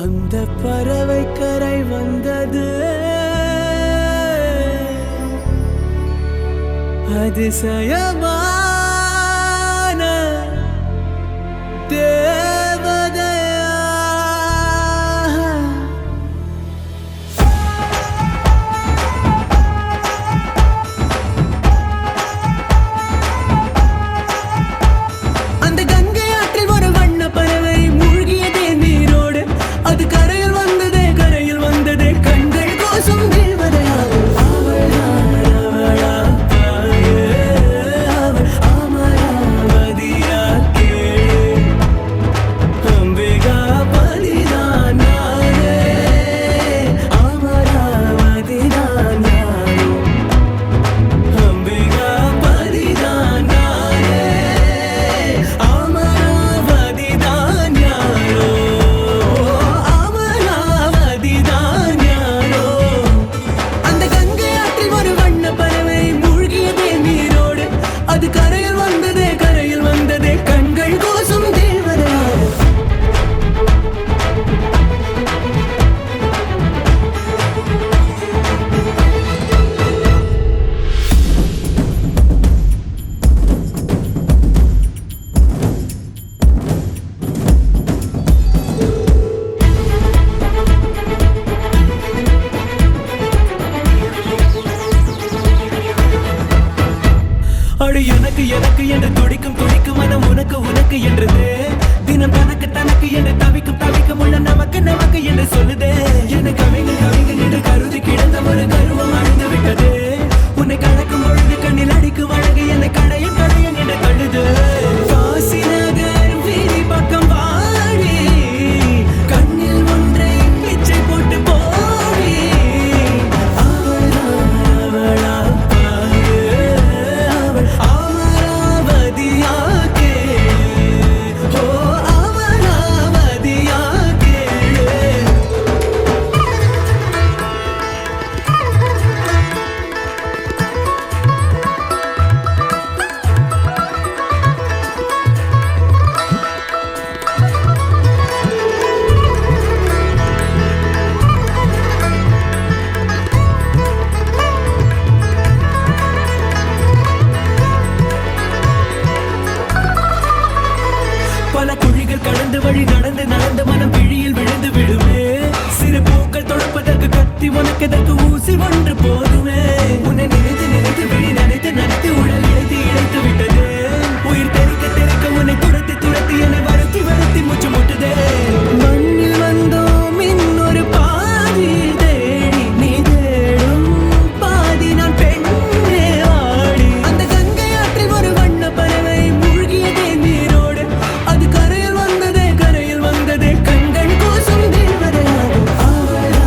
Speaker 4: அந்த பறவை கரை வந்தது, அதிசயமான தேவதையா. அந்த கங்கை ஆற்றில் ஒரு வண்ண பறவை மூழ்கியதே நீரோடு, அது கரையில் வந்ததே, கரையில் வந்ததே, கண்கள் கோசம் தேவதையா. எனக்கு எனக்கு என்று துடிக்கும் துடிக்கும் மனம் உனக்கு உனக்கு என்றது, தினம் தனக்கு தனக்கு என்று தவிக்கும் தவிக்கும் உள்ள நமக்கு நமக்கு என்று சொல்லுதே. எனக்கு கவிகள் கவிகள் என்று கருதி கிடந்த ஒரு கருவம் அழிந்து விட்டது, உன்னை கணக்கும் பொழுது கண்ணில் அடிக்கும் அழகு என்னை கடையும் கடையும் என்று தள்ளுது. காசி நகர் வீதி பக்கம் வாடி, கண்ணில் ஒன்றை பிச்சை போட்டு போடி, அவளா அவளா பிழைக்கதற்கு ஊசி ஒன்று போதுமே உன்னை நினைத்து நினைத்து விழி நினைத்து நினைத்து உடல் இழைத்து இழைத்து விட்டது உயிர் தெறிக்க தெறிக்க உன்னை துரத்தி துரத்தி என்னை வருத்தி வருத்தி மூச்சு முட்டுதே மண்ணில் வந்தோம் இன்னொரு பாதி தேடி நீ தேடும் பாதி நான் பெண்ணே ஆடி அந்த கங்கை ஆற்றில் ஒரு வண்ண பறவை மூழ்கியதே நீரோடு அது கரையில் வந்ததே கண்கள் கூசும் தேவதையாகும் அவளா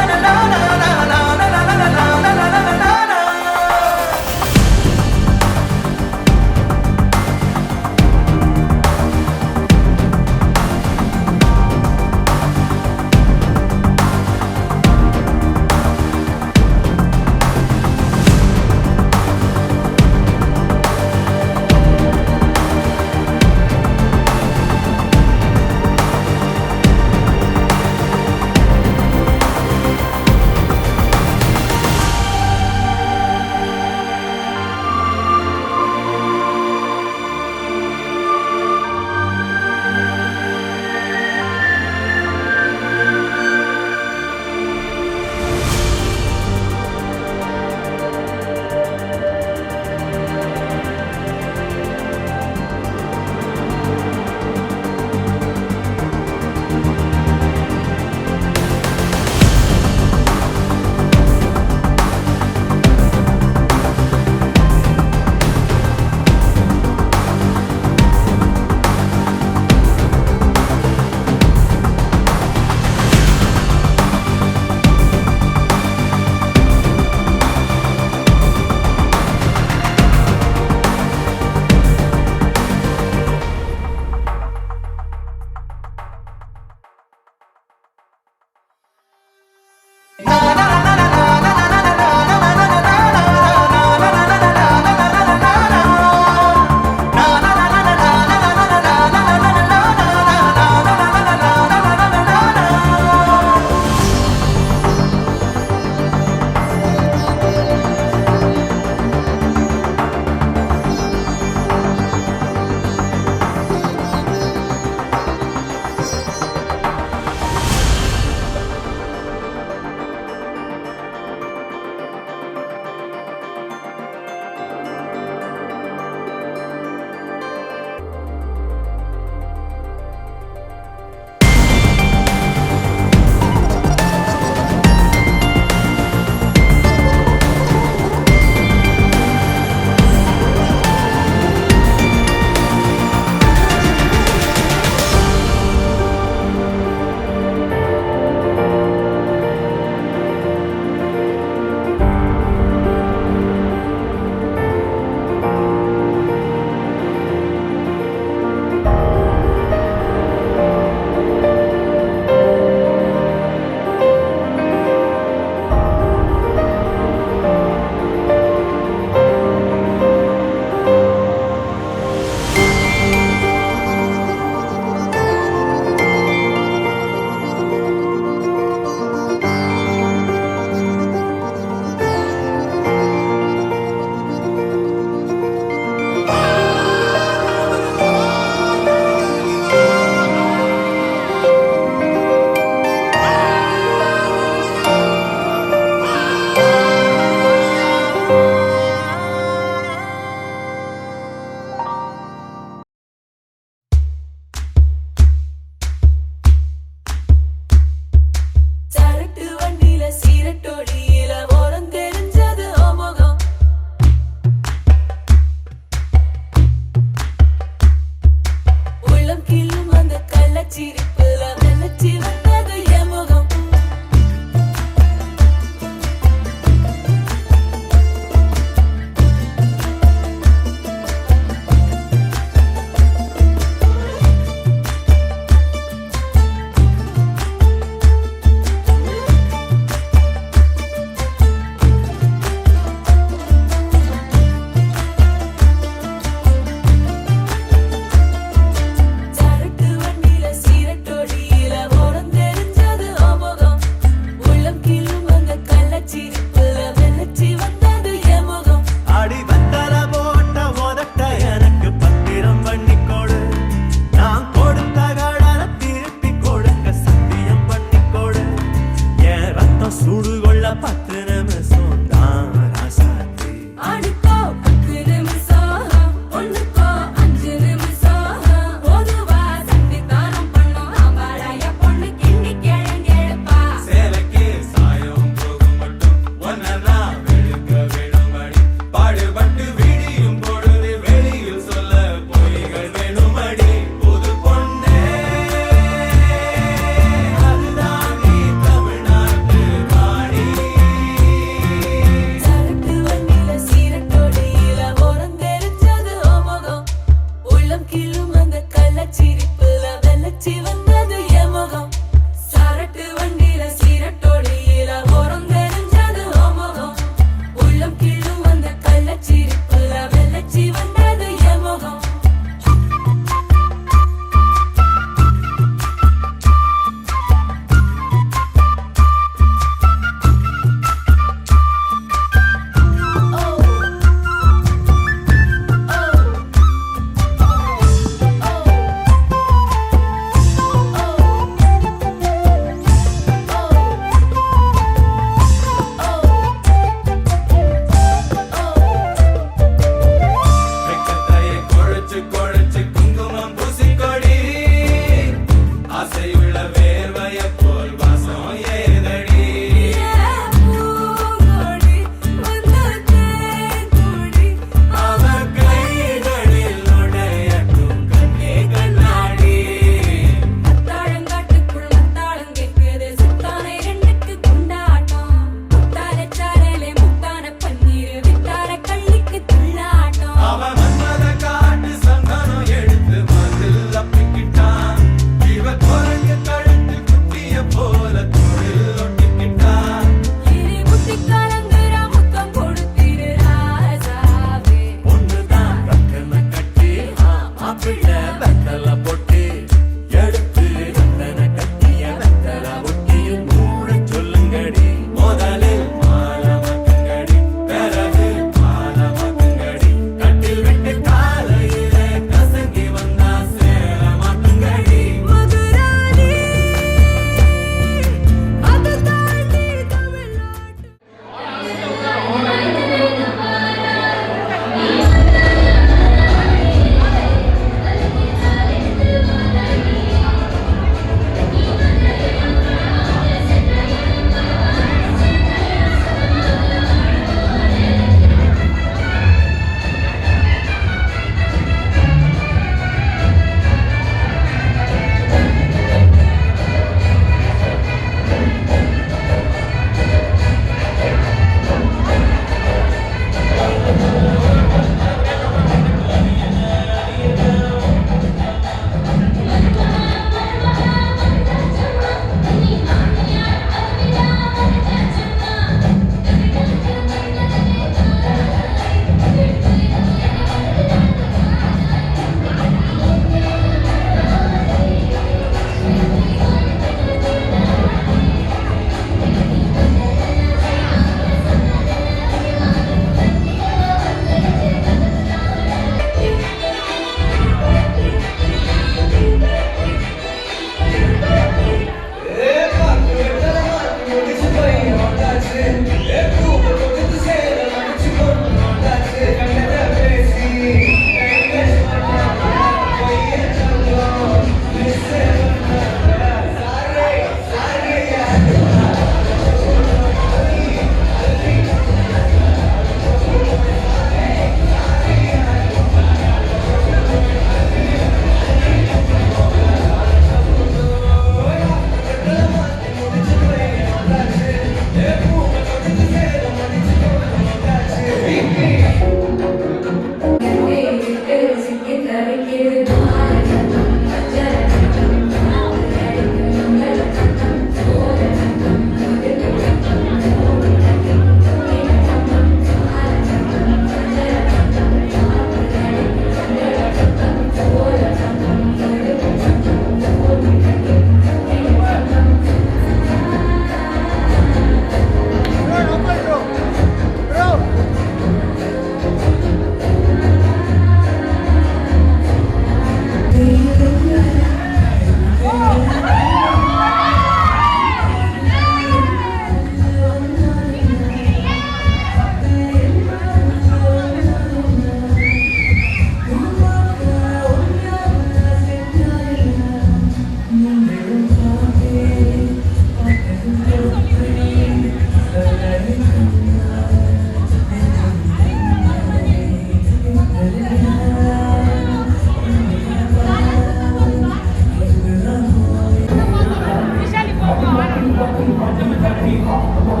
Speaker 10: Om